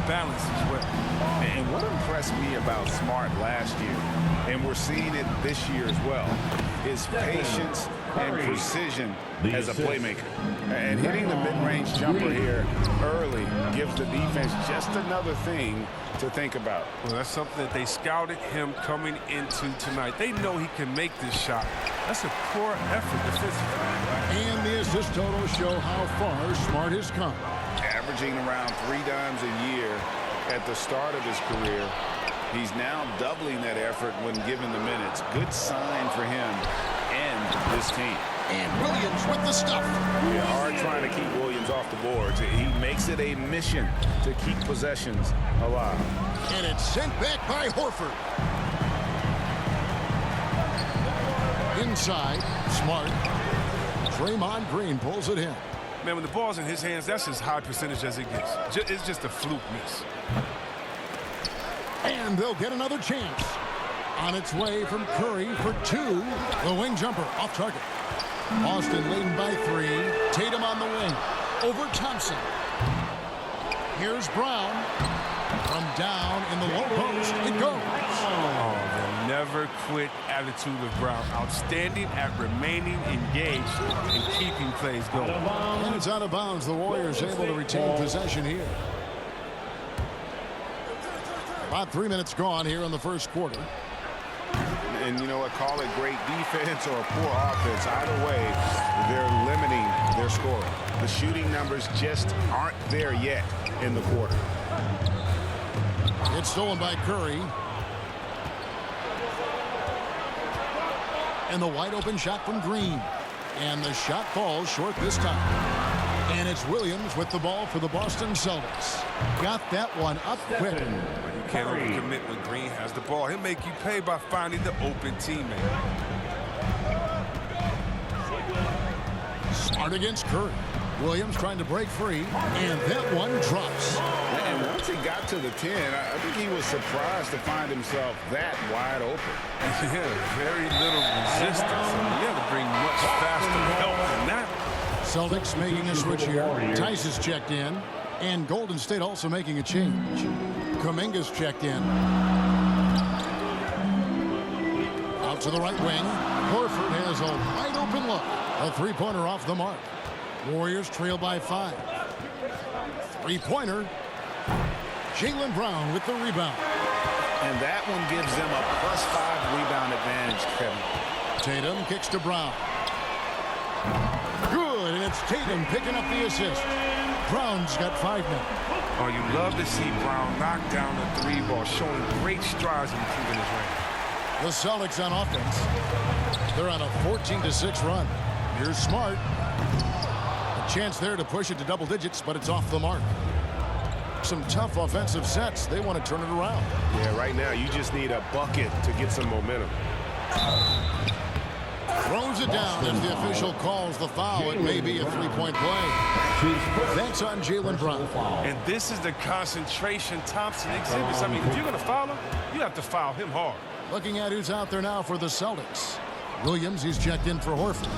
balance as well. And what impressed me about Smart last year, and we're seeing it this year as well, is patience and precision as a playmaker. And hitting the mid-range jumper here early gives the defense just another thing to think about. Well, that's something that they scouted him coming into tonight. They know he can make this shot. That's a poor effort defensively. And the assist total show how far Smart has come. Averaging around 3 dimes a year at the start of his career. He's now doubling that effort when given the minutes. Good sign for him and this team. And Williams with the stuff. Yeah, hard trying to keep Williams off the boards. He makes it a mission to keep possessions alive. And it's sent back by Horford. Inside, Smart. Draymond Green pulls it in. Man, when the ball's in his hands, that's as high percentage as it gets. It's just a fluke miss. And they'll get another chance. On its way from Curry for 2. The wing jumper off target. Boston leading by 3. Tatum on the wing. Over Thompson. Here's Brown. From down in the low post. It goes. Oh, the never quit attitude of Brown. Outstanding at remaining engaged and keeping plays going. And it's out of bounds. The Warriors able to retain possession here. About 3 minutes gone here in the first quarter. And you know what, call it great defense or poor offense. Either way, they're limiting their scoring. The shooting numbers just aren't there yet in the quarter. It's stolen by Curry. And the wide open shot from Green. And the shot falls short this time. And it's Williams with the ball for the Boston Celtics. Got that one up quick. You can't overcommit when Green has the ball. He'll make you pay by finding the open teammate. Smart against Curry. Williams trying to break free. And that one drops. And once he got to the 10, I think he was surprised to find himself that wide open. Yeah, very little resistance. You have to bring much faster help than that. Celtics making a switch here. Tice is checked in. And Golden State also making a change. Kuminga's checked in. Out to the right wing. Horford has a wide open look. A three-pointer off the mark. Warriors trail by 5. Three-pointer. Jaylen Brown with the rebound. And that one gives them a +5 rebound advantage, Kevin. Tatum kicks to Brown. Good, and it's Tatum picking up the assist. Brown's got 5 now. Oh, you love to see Brown knock down the 3 ball, showing great strides in improving his range. The Celtics on offense. They're on a 14-6 run. Here's Smart. A chance there to push it to double digits, but it's off the mark. Some tough offensive sets. They want to turn it around. Yeah, right now you just need a bucket to get some momentum. Throws it down as the official calls the foul. It may be a three-point play. That's on Jaylen Brown. And this is the concentration Thompson exhibits. I mean, if you're going to foul him, you have to foul him hard. Looking at who's out there now for the Celtics. Williams, he's checked in for Horford.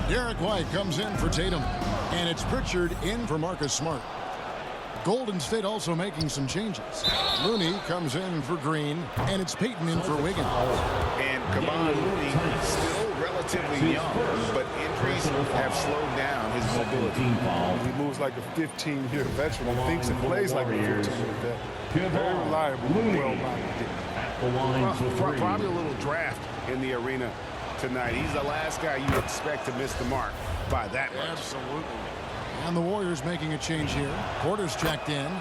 Derek White comes in for Tatum. And it's Pritchard in for Marcus Smart. Golden State also making some changes. Looney comes in for Green. And it's Payton in for Wiggins. And Kevon Looney still relatively young, but injuries have slowed down his mobility. He moves like a 15-year veteran and thinks and plays like a 15-year vet. Very reliable, well-minded. Probably a little draft in the arena tonight. He's the last guy you expect to miss the mark by that much. Absolutely. And the Warriors making a change here. Porter's checked in.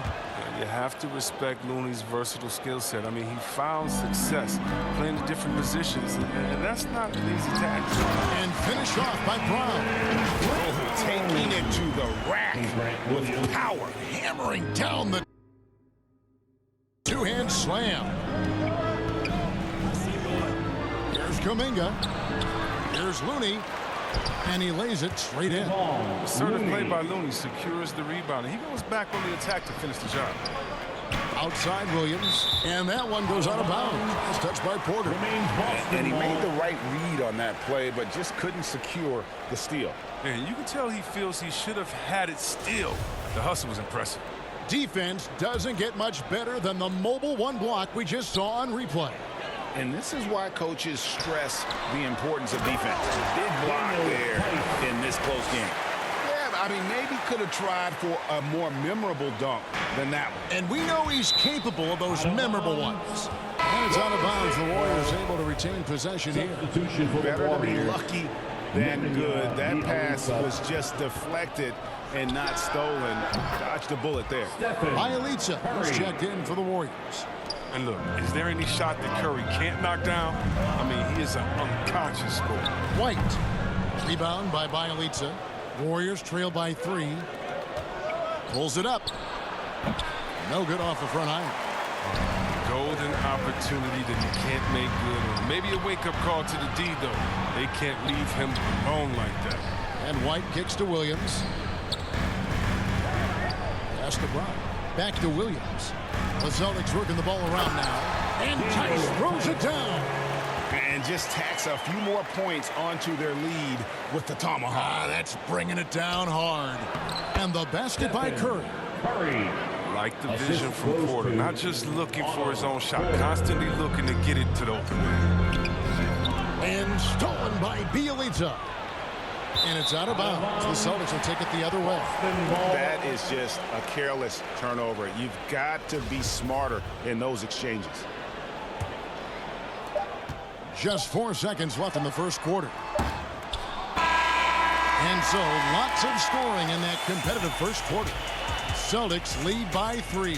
You have to respect Looney's versatile skill set. I mean, he found success playing in different positions, and that's not an easy task. And finished off by Brown. Taking it to the rack with power. Hammering down the two-hand slam. Here's Kuminga. Here's Looney. And he lays it straight in. Assertive play by Looney secures the rebound. And he goes back on the attack to finish the job. Outside Williams. And that one goes out of bounds. It's touched by Porter. And he made the right read on that play, but just couldn't secure the steal. And you can tell he feels he should have had it still. The hustle was impressive. Defense doesn't get much better than the mobile one block we just saw on replay. And this is why coaches stress the importance of defense. Big block there in this close game. Yeah, I mean, maybe could have tried for a more memorable dunk than that one. And we know he's capable of those memorable ones. And it's out of bounds. The Warriors able to retain possession here. Better to be lucky than good. That pass was just deflected and not stolen. Dodged the bullet there. Bjelica was checked in for the Warriors. And look, is there any shot that Curry can't knock down? I mean, he is an unconscious scorer. White. Rebound by Bjelica. Warriors trail by 3. Pulls it up. No good off the front iron. Golden opportunity that he can't make good on. Maybe a wake-up call to the D, though. They can't leave him alone like that. And White kicks to Williams. Pass to Brown. Back to Williams. The Celtics working the ball around now. And Tice throws it down. And just tacks a few more points onto their lead with the tomahawk. That's bringing it down hard. And the basket by Curry. Like the vision from Porter, not just looking for his own shot, constantly looking to get it to the open man. And stolen by Bjelica. And it's out of bounds. The Celtics will take it the other way. That is just a careless turnover. You've got to be smarter in those exchanges. Just 4 seconds left in the first quarter. And so lots of scoring in that competitive first quarter. Celtics lead by 3.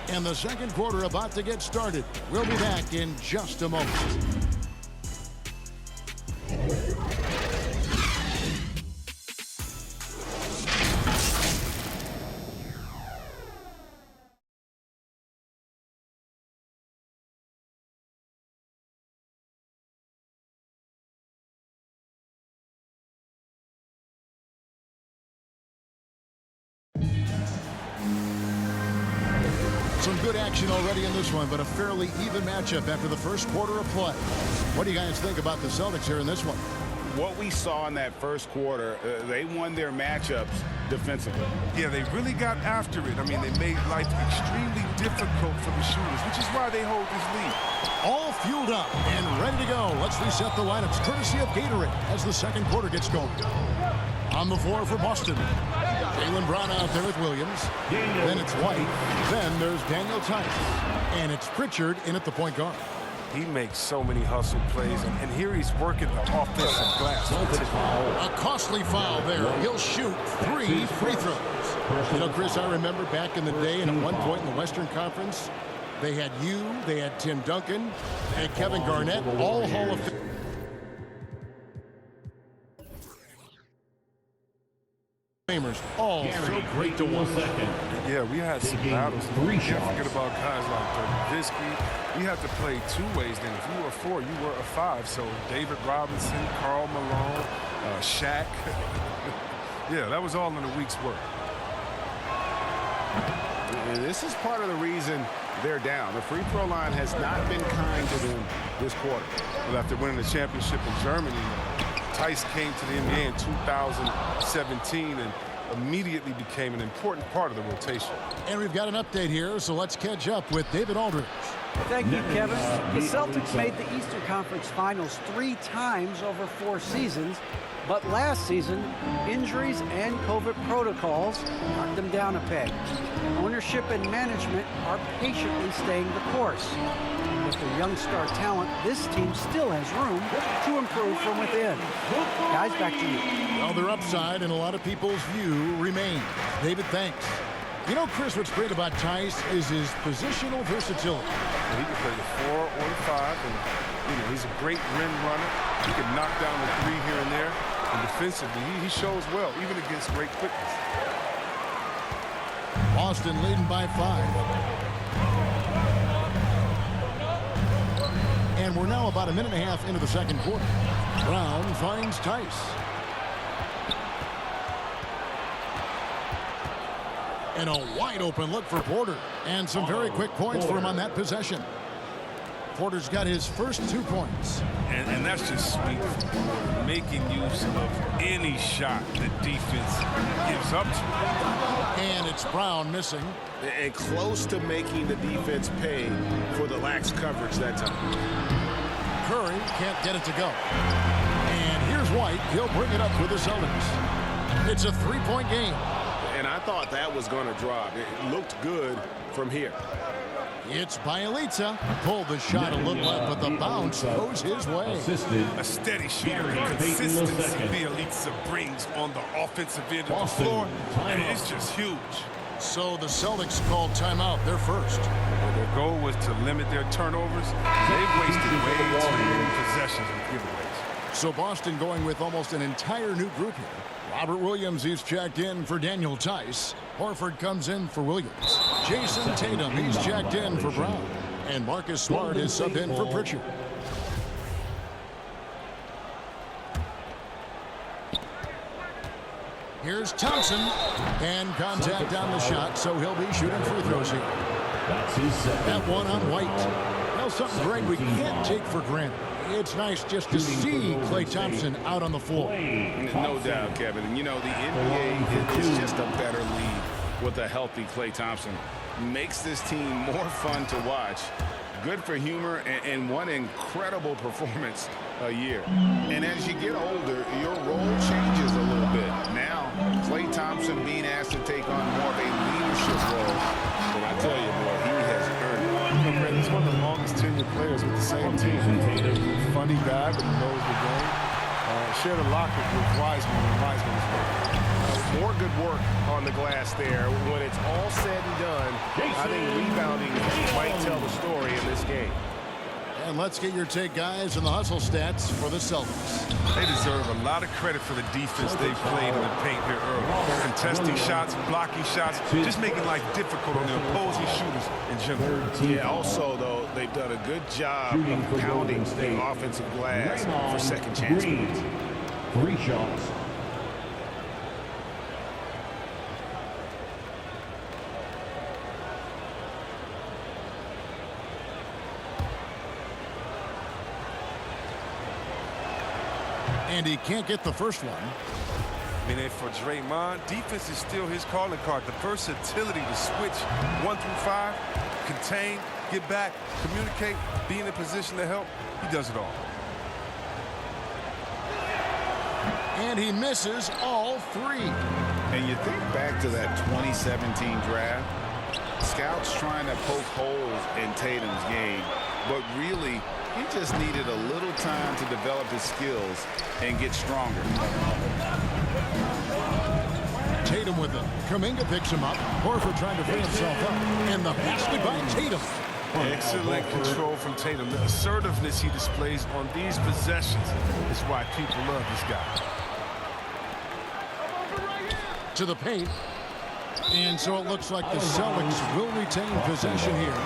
And the second quarter about to get started. We'll be back in just a moment. Some good action already in this one, but a fairly even matchup after the first quarter of play. What do you guys think about the Celtics here in this one? What we saw in that first quarter, they won their matchups defensively. Yeah, they really got after it. I mean, they made life extremely difficult for the shooters, which is why they hold this lead. All fueled up and ready to go. Let's reset the lineups courtesy of Gatorade as the second quarter gets going. On the floor for Boston. Jaylen Brown out there with Williams. Then it's White. Then there's Daniel Tice. And it's Pritchard in at the point guard. He makes so many hustle plays, and here he's working the offensive glass. A costly foul there. He'll shoot 3 free throws. You know, Chris, I remember back in the day and at one point in the Western Conference, they had you, they had Tim Duncan, they had Kevin Garnett, all Hall of Fame. All so great to watch. Yeah, we had some battles. You can't forget about guys like Nowitzki. We had to play 2 ways then. If you were a 4, you were a 5. So David Robinson, Karl Malone, Shaq. Yeah, that was all in a week's work. And this is part of the reason they're down. The free throw line has not been kind to them this quarter. Well, after winning the championship in Germany, Tice came to the NBA in 2017 and immediately became an important part of the rotation. And we've got an update here, so let's catch up with David Aldridge. Thank you, Kevin. The Celtics made the Eastern Conference Finals 3 times over 4 seasons, but last season, injuries and COVID protocols knocked them down a peg. Ownership and management are patiently staying the course. With their young star talent, this team still has room to improve from within. Guys, back to you. Well, their upside in a lot of people's view remains. David, thanks. You know, Chris, what's great about Tice is his positional versatility. He can play the 4 or the 5, and he's a great rim runner. He can knock down the 3 here and there. And defensively, he shows well, even against great quickness. Boston leading by 5. And we're now about a minute and a half into the second quarter. Brown finds Tice. And a wide open look for Porter. And some very quick points for him on that possession. Porter's got his first 2 points. And that's just sweet. Making use of any shot the defense gives up to. And it's Brown missing. And close to making the defense pay for the lax coverage that time. Curry can't get it to go. And here's White. He'll bring it up with the Celtics. It's a 3-point game. And I thought that was going to drop. It looked good from here. It's Bjelica. Pulled the shot a little left, but the bounce goes his way. A steady shooter, the consistency Bjelica brings on the offensive end of the floor, and it's just huge. So the Celtics called timeout. They're first. Their goal was to limit their turnovers. They've wasted way too many possessions with giveaways. So Boston going with almost an entire new group here. Robert Williams is checked in for Daniel Tice. Horford comes in for Williams. Jason Tatum, he's checked in for Brown. And Marcus Smart is subbed in for Pritchard. Here's Thompson. And contact on the shot, so he'll be shooting free throws here. That one on White. Now something, Greg, we can't take for granted. It's nice just to see Klay Thompson out on the floor. No doubt, Kevin. And, you know, the NBA is just a better league with a healthy Klay Thompson. Makes this team more fun to watch. Good for humor and one incredible performance a year. And as you get older, your role changes a little bit. Now, Klay Thompson being asked to take on more of a leadership role. And I tell you, boy, he has earned it. He's one of the longest tenured players with the same team. Funny guy, but he knows the game. Shared a locker with Wiseman, and Wiseman is great. More good work on the glass there. When it's all said and done, I think rebounding might tell the story in this game. And let's get your take, guys, on the hustle stats for the Celtics. They deserve a lot of credit for the defense they played in the paint here early. Contesting shots, blocking shots, just making life difficult on the opposing shooters in general. Yeah, also, though, they've done a good job of pounding the offensive glass for second chance points. 3 shots. And he can't get the first one. I mean, and for Draymond, defense is still his calling card. The versatility to switch 1 through 5, contain, get back, communicate, be in a position to help. He does it all. And he misses all 3. And you think back to that 2017 draft, scouts trying to poke holes in Tatum's game, but really, he just needed a little time to develop his skills and get stronger. Tatum with them. Kuminga picks him up. Horford trying to free himself up. And the basket by Tatum. Excellent control from Tatum. The assertiveness he displays on these possessions is why people love this guy. To the paint. And so it looks like the Celtics will retain possession here.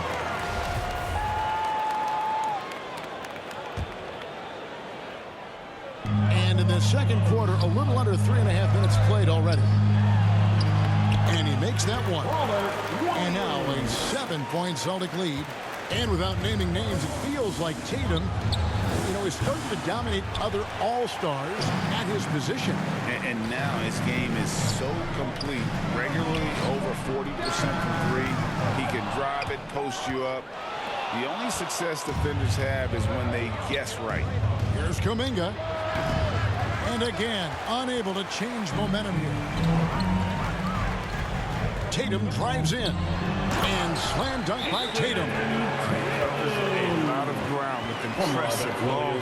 And in the second quarter, a little under 3.5 minutes played already. And he makes that one. And now a 7-point Celtic lead. And without naming names, it feels like Tatum, you know, is starting to dominate other all-stars at his position. And now his game is so complete. Regularly over 40% from 3. He can drive it, post you up. The only success defenders have is when they guess right. Here's Kuminga. And again, unable to change momentum here. Tatum drives in. And slam dunk by Tatum. A lot of ground with impressive long